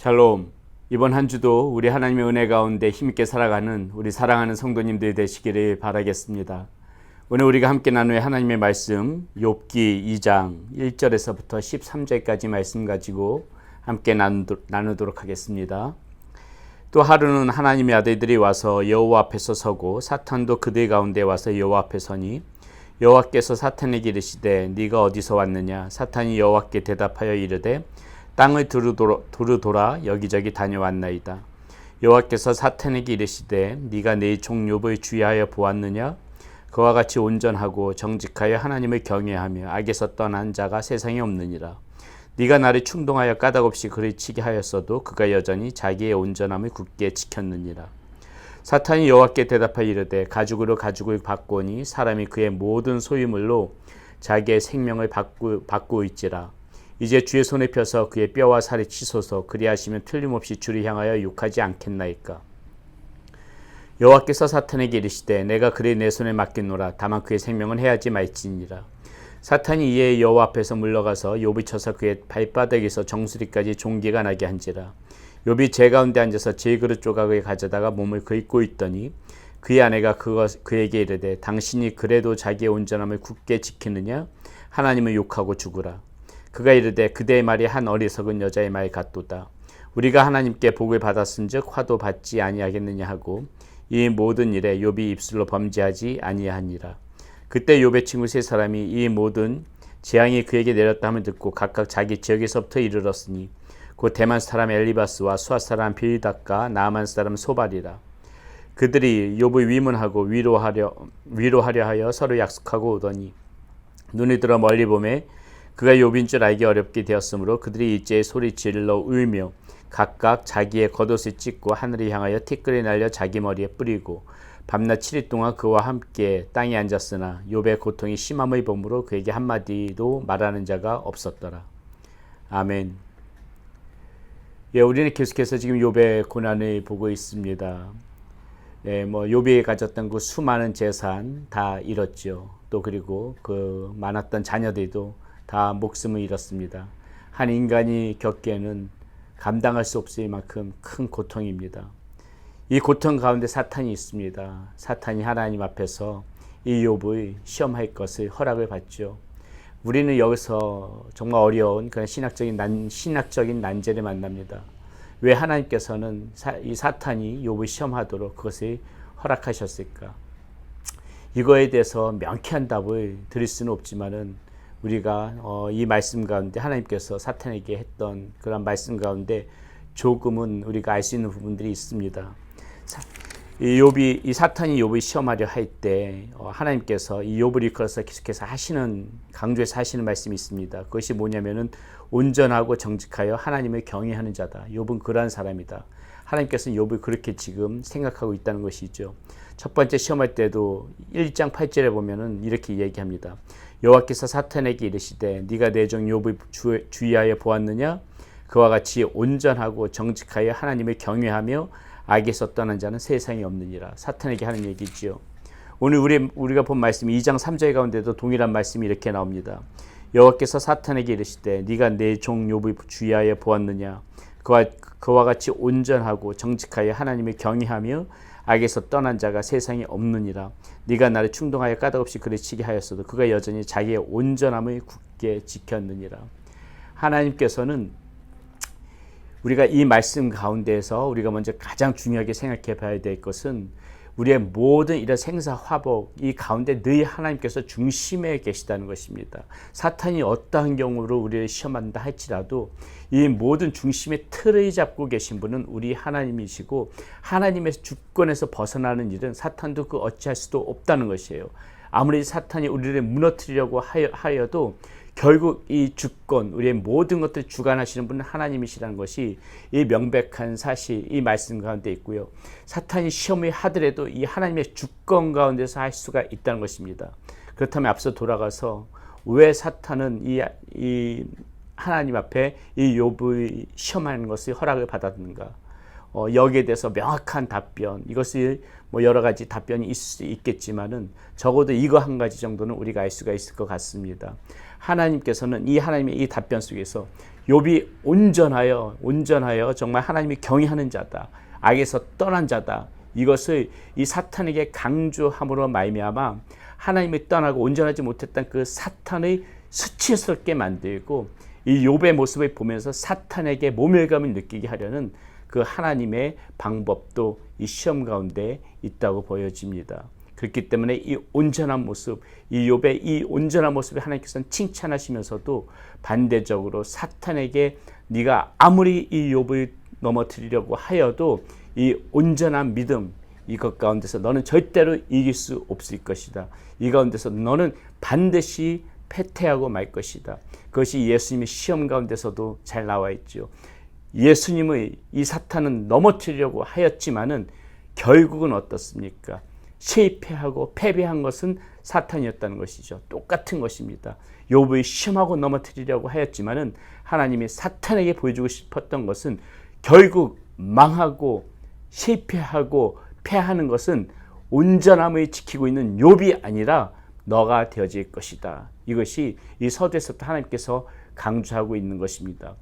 샬롬. 이번 한 주도 우리 하나님의 은혜 가운데 힘있게 살아가는 우리 사랑하는 성도님들이 되시기를 바라겠습니다. 오늘 우리가 함께 나눌 하나님의 말씀 욥기 2장 1절에서부터 13절까지 말씀 가지고 함께 나누도록 하겠습니다. 또 하루는 하나님의 아들들이 와서 여호와 앞에서 서고 사탄도 그들 가운데 와서 여호와 앞에 서니 여호와께서 사탄에게 이르시되 네가 어디서 왔느냐? 사탄이 여호와께 대답하여 이르되 땅을 두루돌아 여기저기 다녀왔나이다. 여호와께서 사탄에게 이르시되 네가 내 종 욥을 주의하여 보았느냐? 그와 같이 온전하고 정직하여 하나님을 경외하며 악에서 떠난 자가 세상에 없느니라. 네가 나를 충동하여 까닭없이 그를 치게 하였어도 그가 여전히 자기의 온전함을 굳게 지켰느니라. 사탄이 여호와께 대답하여 이르되 가죽으로 가죽을 바꾸니 사람이 그의 모든 소유물로 자기의 생명을 바꾸고 있지라. 이제 주의 손에 펴서 그의 뼈와 살을 치소서. 그리하시면 틀림없이 주를 향하여 욕하지 않겠나이까. 여호와께서 사탄에게 이르시되 내가 그를 내 손에 맡기노라. 다만 그의 생명은 해하지 말지니라. 사탄이 이에 여호와 앞에서 물러가서 욥을 쳐서 그의 발바닥에서 정수리까지 종기가 나게 한지라. 욥이 제 가운데 앉아서 질그릇 조각을 가져다가 몸을 긁고 있더니 그의 아내가 그에게 이르되 당신이 그래도 자기의 온전함을 굳게 지키느냐? 하나님을 욕하고 죽으라. 그가 이르되 그대의 말이 한 어리석은 여자의 말 같도다. 우리가 하나님께 복을 받았은즉 화도 받지 아니하겠느냐 하고 이 모든 일에 욥이 입술로 범죄하지 아니하니라. 그때 욥의 친구 세 사람이 이 모든 재앙이 그에게 내렸다 함을 듣고 각각 자기 지역에서부터 이르렀으니 곧 대만 사람 엘리바스와 수아 사람 빌닷과 나아만 사람 소발이라. 그들이 욥을 위문하고 위로하려 하여 서로 약속하고 오더니 눈이 들어 멀리 보매 그가 욥인 줄 알기 어렵게 되었으므로 그들이 일제히 소리 질러 울며 각각 자기의 겉옷을 찢고 하늘을 향하여 티끌을 날려 자기 머리에 뿌리고 밤낮 7일 동안 그와 함께 땅에 앉았으나 욥의 고통이 심함의 범으로 그에게 한마디도 말하는 자가 없었더라. 아멘. 우리는 계속해서 지금 욥의 고난을 보고 있습니다. 욥이 가졌던 그 수많은 재산 다 잃었죠. 또 그리고 그 많았던 자녀들도 다 목숨을 잃었습니다. 한 인간이 겪기에는 감당할 수 없을 만큼 큰 고통입니다. 이 고통 가운데 사탄이 있습니다. 사탄이 하나님 앞에서 이 욥을 시험할 것을 허락을 받죠. 우리는 여기서 정말 어려운 그런 신학적인 난제를 만납니다. 왜 하나님께서는 이 사탄이 욥을 시험하도록 그것을 허락하셨을까? 이거에 대해서 명쾌한 답을 드릴 수는 없지만은 우리가 이 말씀 가운데 하나님께서 사탄에게 했던 그런 말씀 가운데 조금은 우리가 알 수 있는 부분들이 있습니다. 이 사탄이 욥을 시험하려 할 때 하나님께서 이 욥을 이끌어서 계속해서 강조해서 하시는 말씀이 있습니다. 그것이 뭐냐면은 온전하고 정직하여 하나님을 경외하는 자다. 욥은 그러한 사람이다. 하나님께서는 욥을 그렇게 지금 생각하고 있다는 것이죠. 첫 번째 시험할 때도 1장 8절에 보면은 이렇게 얘기합니다. 여호와께서 사탄에게 이르시되 네가 내 종 욥을 주의하여 보았느냐? 그와 같이 온전하고 정직하여 하나님을 경외하며 악에서 떠난 자는 세상에 없느니라. 사탄에게 하는 얘기지요. 오늘 우리가 본 말씀 2장 3절 가운데도 동일한 말씀이 이렇게 나옵니다. 여호와께서 사탄에게 이르시되 네가 내 종 욥을 주의하여 보았느냐? 그와 같이 온전하고 정직하여 하나님을 경외하며 악에서 떠난 자가 세상에 없느니라. 네가 나를 충동하여 까닭없이 그를 치게 하였어도 그가 여전히 자기의 온전함을 굳게 지켰느니라. 하나님께서는 우리가 이 말씀 가운데에서 우리가 먼저 가장 중요하게 생각해 봐야 될 것은 우리의 모든 이런 생사화복 이 가운데 늘 하나님께서 중심에 계시다는 것입니다. 사탄이 어떠한 경우로 우리를 시험한다 할지라도 이 모든 중심의 틀을 잡고 계신 분은 우리 하나님이시고 하나님의 주권에서 벗어나는 일은 사탄도 그 어찌할 수도 없다는 것이에요. 아무리 사탄이 우리를 무너뜨리려고 하여도 결국 이 주권, 우리의 모든 것들을 주관하시는 분은 하나님이시라는 것이 이 명백한 사실, 이 말씀 가운데 있고요. 사탄이 시험을 하더라도 이 하나님의 주권 가운데서 할 수가 있다는 것입니다. 그렇다면 앞서 돌아가서 왜 사탄은 이 하나님 앞에 이 욥을 시험하는 것을 허락을 받았는가? 여기에 대해서 명확한 답변, 이것이 뭐 여러 가지 답변이 있을 수 있겠지만은 적어도 이거 한 가지 정도는 우리가 알 수가 있을 것 같습니다. 하나님께서는 이 하나님의 이 답변 속에서 욥이 온전하여 정말 하나님이 경외하는 자다, 악에서 떠난 자다, 이것을 이 사탄에게 강조함으로 말미암아 하나님이 떠나고 온전하지 못했던 그 사탄의 수치스럽게 만들고 이 욥의 모습을 보면서 사탄에게 모멸감을 느끼게 하려는 그 하나님의 방법도 이 시험 가운데 있다고 보여집니다. 그렇기 때문에 이 온전한 모습, 이 욥의 이 온전한 모습을 하나님께서는 칭찬하시면서도 반대적으로 사탄에게 네가 아무리 이 욥을 넘어뜨리려고 하여도 이 온전한 믿음, 이것 가운데서 너는 절대로 이길 수 없을 것이다. 이 가운데서 너는 반드시 패퇴하고 말 것이다. 그것이 예수님의 시험 가운데서도 잘 나와 있죠. 예수님의 이 사탄은 넘어뜨리려고 하였지만은 결국은 어떻습니까? 실패하고 패배한 것은 사탄이었다는 것이죠. 똑같은 것입니다. 욥을 시험하고 넘어뜨리려고 하였지만은 하나님이 사탄에게 보여주고 싶었던 것은 결국 망하고 실패하고 패하는 것은 온전함을 지키고 있는 욥이 아니라 너가 되어질 것이다. 이것이 이 서두에서부터 하나님께서 강조하고 있는 것입니다.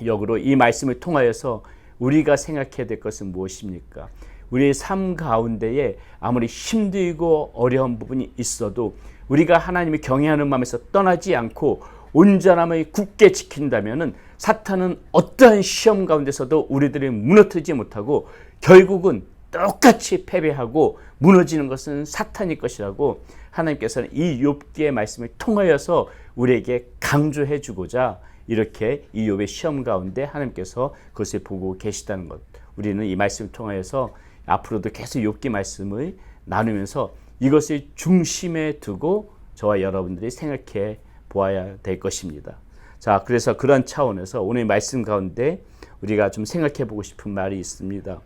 역으로 이 말씀을 통하여서 우리가 생각해야 될 것은 무엇입니까? 우리의 삶 가운데에 아무리 힘들고 어려운 부분이 있어도 우리가 하나님을 경외하는 마음에서 떠나지 않고 온전함을 굳게 지킨다면 사탄은 어떠한 시험 가운데서도 우리들을 무너뜨리지 못하고 결국은 똑같이 패배하고 무너지는 것은 사탄일 것이라고 하나님께서는 이 욥기의 말씀을 통하여서 우리에게 강조해 주고자 이렇게 이 욥의 시험 가운데 하나님께서 그것을 보고 계시다는 것, 우리는 이 말씀을 통하여서 앞으로도 계속 욥기 말씀을 나누면서 이것을 중심에 두고 저와 여러분들이 생각해 보아야 될 것입니다. 자, 그래서 그런 차원에서 오늘 말씀 가운데 우리가 좀 생각해 보고 싶은 말이 있습니다.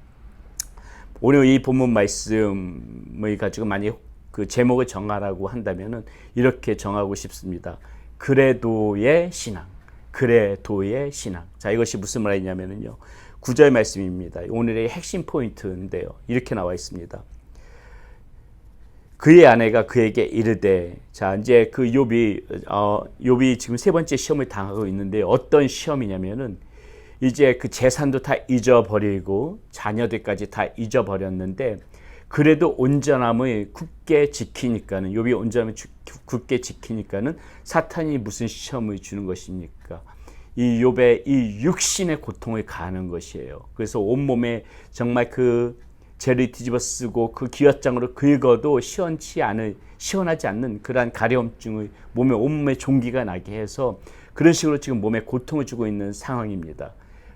오늘 이 본문 말씀을 가지고 만약 그 제목을 정하라고 한다면은 이렇게 정하고 싶습니다. 그래도의 신앙. 그래도의 신앙. 자, 이것이 무슨 말이냐면요. 9절 말씀입니다. 오늘의 핵심 포인트인데요. 이렇게 나와 있습니다. 그의 아내가 그에게 이르되, 자, 이제 그 욥이 지금 세 번째 시험을 당하고 있는데 어떤 시험이냐면은 이제 그 재산도 다 잊어버리고 자녀들까지 다 잊어버렸는데 그래도 온전함을 굳게 지키니까는, 욥이 온전함을 굳게 지키니까는 사탄이 무슨 시험을 주는 것입니까? 이 욥의 이 육신의 고통을 가하는 것이에요. 그래서 온몸에 정말 그 죄를 뒤집어 쓰고 그 기왓장으로 긁어도 시원하지 않는 그러한 가려움증을 온몸에 종기가 나게 해서 그런 식으로 지금 몸에 고통을 주고 있는 상황입니다.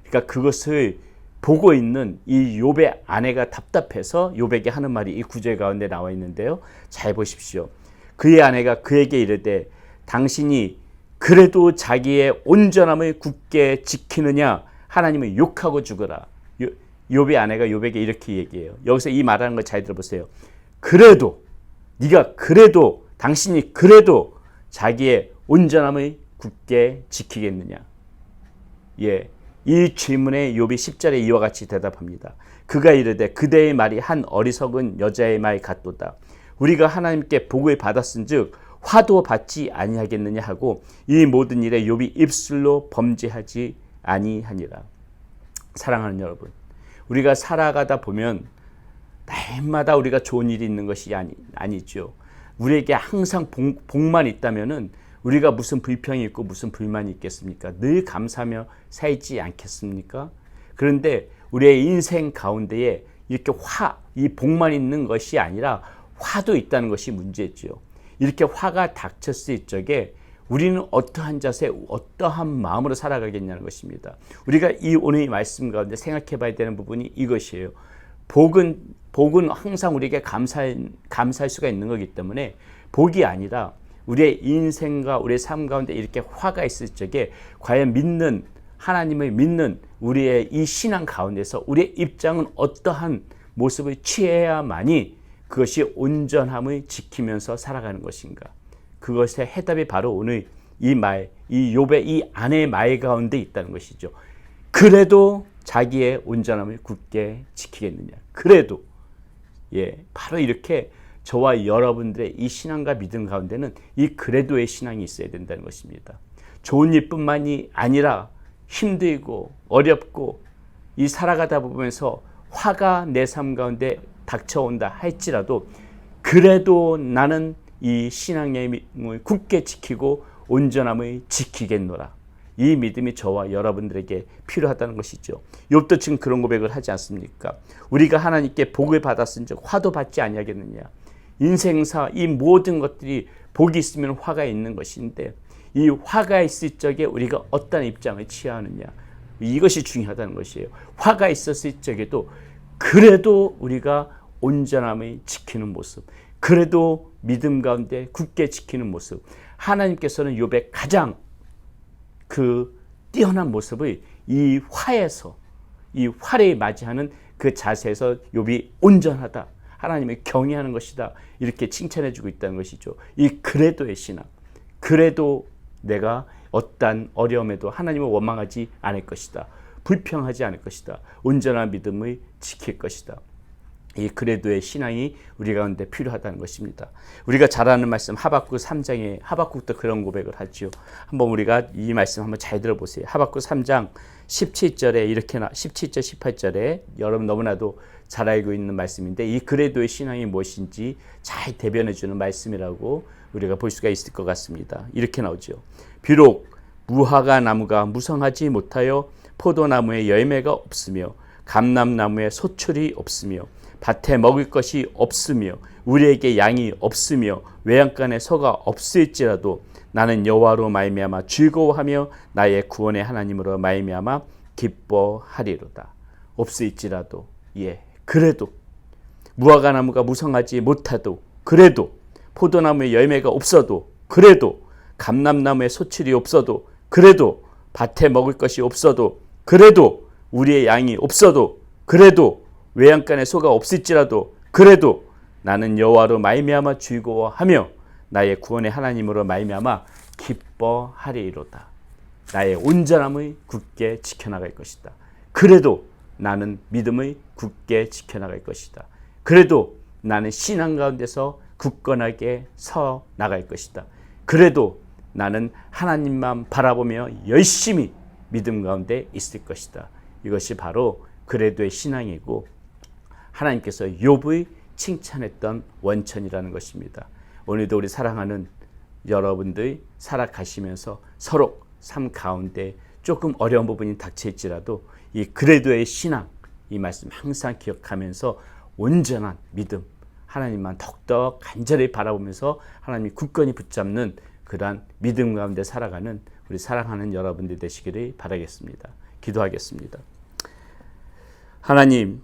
그러니까 그것을 보고 있는 이 욥의 아내가 답답해서 욥에게 하는 말이 이 구절 가운데 나와 있는데요. 잘 보십시오. 그의 아내가 그에게 이르되 당신이 그래도 자기의 온전함을 굳게 지키느냐 하나님을 욕하고 죽어라. 욥의 아내가 욥에게 이렇게 얘기해요. 여기서 이 말하는 걸 잘 들어보세요. 그래도 네가 그래도 당신이 그래도 자기의 온전함을 굳게 지키겠느냐. 예. 이 질문에 욥이 10절에 이와 같이 대답합니다. 그가 이르되 그대의 말이 한 어리석은 여자의 말 같도다. 우리가 하나님께 복을 받았은즉 화도 받지 아니하겠느냐 하고 이 모든 일에 욥이 입술로 범죄하지 아니하니라. 사랑하는 여러분, 우리가 살아가다 보면 날마다 우리가 좋은 일이 있는 것이 아니죠. 우리에게 항상 복만 있다면은 우리가 무슨 불평이 있고 무슨 불만이 있겠습니까? 늘 감사하며 살지 않겠습니까? 그런데 우리의 인생 가운데에 이렇게 이 복만 있는 것이 아니라 화도 있다는 것이 문제죠. 이렇게 화가 닥쳤을 적에 우리는 어떠한 자세, 어떠한 마음으로 살아가겠냐는 것입니다. 우리가 이 오늘 이 말씀 가운데 생각해 봐야 되는 부분이 이것이에요. 복은 항상 우리에게 감사할 수가 있는 거기 때문에 복이 아니라 우리의 인생과 우리의 삶 가운데 이렇게 화가 있을 적에 과연 하나님을 믿는 우리의 이 신앙 가운데서 우리의 입장은 어떠한 모습을 취해야만이 그것이 온전함을 지키면서 살아가는 것인가. 그것의 해답이 바로 오늘 이 욥의 이 아내의 말 가운데 있다는 것이죠. 그래도 자기의 온전함을 굳게 지키겠느냐. 그래도 바로 이렇게 저와 여러분들의 이 신앙과 믿음 가운데는 이 그래도의 신앙이 있어야 된다는 것입니다. 좋은 일뿐만이 아니라 힘들고 어렵고 이 살아가다 보면서 화가 내 삶 가운데 닥쳐온다 할지라도 그래도 나는 이 신앙의 믿음을 굳게 지키고 온전함을 지키겠노라. 이 믿음이 저와 여러분들에게 필요하다는 것이죠. 욥도 지금 그런 고백을 하지 않습니까? 우리가 하나님께 복을 받았은즉 화도 받지 아니하겠느냐. 인생사 이 모든 것들이 복이 있으면 화가 있는 것인데 이 화가 있을 적에 우리가 어떤 입장을 취하느냐. 이것이 중요하다는 것이에요. 화가 있었을 적에도 그래도 우리가 온전함을 지키는 모습, 그래도 믿음 가운데 굳게 지키는 모습, 하나님께서는 욥의 가장 그 뛰어난 모습을 이 화에서, 이 화를 맞이하는 그 자세에서 욥이 온전하다, 하나님을 경외하는 것이다, 이렇게 칭찬해주고 있다는 것이죠. 이 그래도의 신앙, 그래도 내가 어떠한 어려움에도 하나님을 원망하지 않을 것이다, 불평하지 않을 것이다, 온전한 믿음을 지킬 것이다. 이 그래도의 신앙이 우리 가운데 필요하다는 것입니다. 우리가 잘 아는 말씀 하박국 3장에 하박국도 그런 고백을 하죠. 한번 우리가 이 말씀 한번 잘 들어보세요. 하박국 3장 17절에 이렇게 17절 18절에 여러분 너무나도 잘 알고 있는 말씀인데 이 그래도의 신앙이 무엇인지 잘 대변해 주는 말씀이라고 우리가 볼 수가 있을 것 같습니다. 이렇게 나오죠. 비록 무화과 나무가 무성하지 못하여 포도나무에 열매가 없으며 감람나무에 소출이 없으며 밭에 먹을 것이 없으며 우리에게 양이 없으며 외양간에 소가 없을지라도 나는 여호와로 말미암아 즐거워하며 나의 구원의 하나님으로 말미암아 기뻐하리로다. 없을지라도 그래도 무화과 나무가 무성하지 못하도 그래도 포도나무에 열매가 없어도 그래도 감람나무에 소출이 없어도 그래도 밭에 먹을 것이 없어도 그래도 우리의 양이 없어도 그래도 외양간에 소가 없을지라도 그래도 나는 여호와로 말미암아 즐거워하며 나의 구원의 하나님으로 말미암아 기뻐하리로다. 나의 온전함을 굳게 지켜나갈 것이다. 그래도 나는 믿음을 굳게 지켜나갈 것이다. 그래도 나는 신앙 가운데서 굳건하게 서 나갈 것이다. 그래도 나는 하나님만 바라보며 열심히 믿음 가운데 있을 것이다. 이것이 바로 그래도의 신앙이고 하나님께서 욥을 칭찬했던 원천이라는 것입니다. 오늘도 우리 사랑하는 여러분들 살아가시면서 서로 삶 가운데 조금 어려운 부분이 닥칠지라도 이 그래도의 신앙, 이 말씀 항상 기억하면서 온전한 믿음, 하나님만 더욱더 간절히 바라보면서 하나님이 굳건히 붙잡는 그러한 믿음 가운데 살아가는 우리 사랑하는 여러분들 되시기를 바라겠습니다. 기도하겠습니다. 하나님,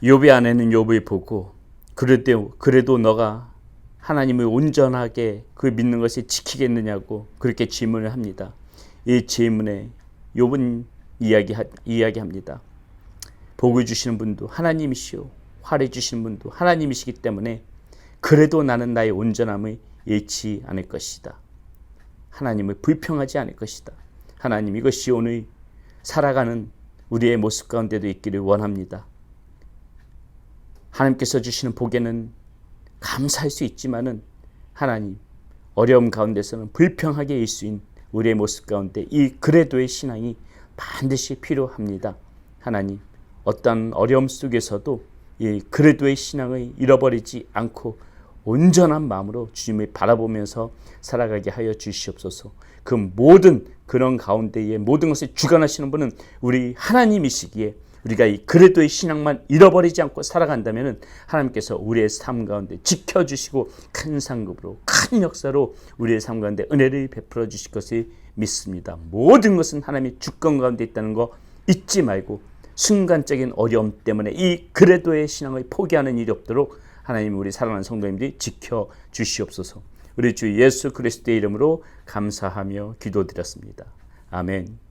욥의 아내는 욥을 보고 그래도 너가 하나님을 온전하게 그 믿는 것을 지키겠느냐고 그렇게 질문을 합니다. 이 질문에 욥은 이야기합니다. 복을 주시는 분도 하나님이시오, 화를 주시는 분도 하나님이시기 때문에 그래도 나는 나의 온전함을 잃지 않을 것이다. 하나님을 불평하지 않을 것이다. 하나님, 이것이 오늘 살아가는 우리의 모습 가운데도 있기를 원합니다. 하나님께서 주시는 복에는 감사할 수 있지만은 하나님, 어려움 가운데서는 불평하게 일 수 있는 우리의 모습 가운데 이 그래도의 신앙이 반드시 필요합니다. 하나님, 어떤 어려움 속에서도 이 그래도의 신앙을 잃어버리지 않고 온전한 마음으로 주님을 바라보면서 살아가게 하여 주시옵소서. 그 모든 그런 가운데에 모든 것을 주관하시는 분은 우리 하나님이시기에 우리가 이 그래도의 신앙만 잃어버리지 않고 살아간다면 하나님께서 우리의 삶 가운데 지켜주시고 큰 상급으로 큰 역사로 우리의 삶 가운데 은혜를 베풀어 주실 것을 믿습니다. 모든 것은 하나님의 주권 가운데 있다는 거 잊지 말고 순간적인 어려움 때문에 이 그래도의 신앙을 포기하는 일이 없도록 하나님, 우리 사랑하는 성도님들이 지켜주시옵소서. 우리 주 예수 그리스도의 이름으로 감사하며 기도드렸습니다. 아멘.